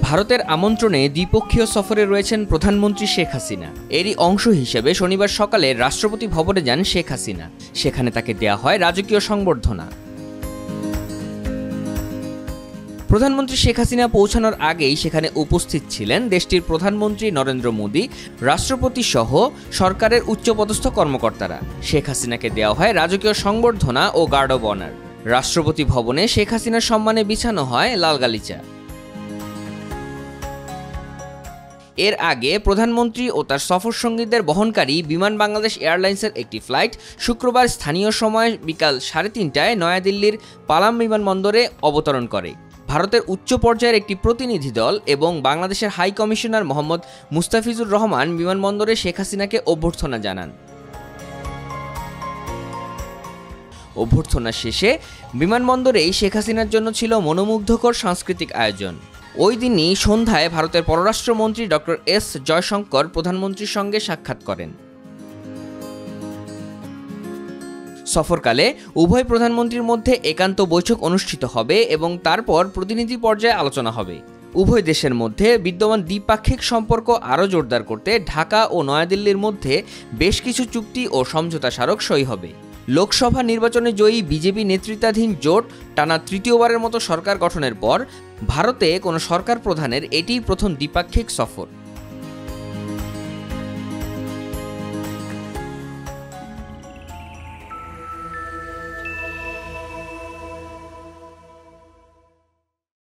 ভারতের আমন্ত্রণে দ্বিপক্ষীয় সফরে রয়েছেন প্রধানমন্ত্রী শেখ হাসিনা। এরই অংশ হিসেবে শনিবার সকালে রাষ্ট্রপতি ভবনে যান শেখ হাসিনা। সেখানে তাকে দেয়া হয় রাজকীয় সংবর্ধনা। প্রধানমন্ত্রী শেখ হাসিনা পৌঁছানোর আগেই সেখানে উপস্থিত ছিলেন দেশটির প্রধানমন্ত্রী নরেন্দ্র মোদী, রাষ্ট্রপতি সহ সরকারের উচ্চপদস্থ কর্মকর্তারা। শেখ হাসিনাকে দেওয়া হয় রাজকীয় সংবর্ধনা ও গার্ড অব অনার। রাষ্ট্রপতি ভবনে শেখ হাসিনার সম্মানে বিছানো হয় লাল গালিচা। এর আগে প্রধানমন্ত্রী ও তার সফর সঙ্গীদের বহনকারী বিমান বাংলাদেশ এয়ারলাইন্সের একটি ফ্লাইট শুক্রবার স্থানীয় সময় বিকাল 3:30টায় নয়াদিল্লির পালাম বিমানবন্দরে অবতরণ করে। ভারতের উচ্চ পর্যায়ের একটি প্রতিনিধি দল এবং বাংলাদেশের হাই কমিশনার মোহাম্মদ মুস্তাফিজুর রহমান বিমানবন্দরে শেখ হাসিনাকে অভ্যর্থনা জানান। অভ্যর্থনা শেষে বিমানবন্দরেই শেখ হাসিনার জন্য ছিল মনোমুগ্ধকর সাংস্কৃতিক আয়োজন। ওই দিনই সন্ধ্যায় ভারতের পররাষ্ট্রমন্ত্রী ডক্টর এস জয়শঙ্কর প্রধানমন্ত্রীর সঙ্গে সাক্ষাৎ করেন। সফরকালে উভয় প্রধানমন্ত্রীর মধ্যে একান্ত বৈঠক অনুষ্ঠিত হবে এবং তারপর প্রতিনিধি পর্যায়ে আলোচনা হবে। উভয় দেশের মধ্যে বিদ্যমান দ্বিপাক্ষিক সম্পর্ক আরও জোরদার করতে ঢাকা ও নয়াদিল্লির মধ্যে বেশ কিছু চুক্তি ও সমঝোতা স্মারক সই হবে। লোকসভা নির্বাচনে জয়ী বিজেপি নেতৃত্বাধীন জোট টানা তৃতীয়বারের মতো সরকার গঠনের পর ভারতে কোনো সরকার প্রধানের এটিই প্রথম দ্বিপাক্ষিক সফর।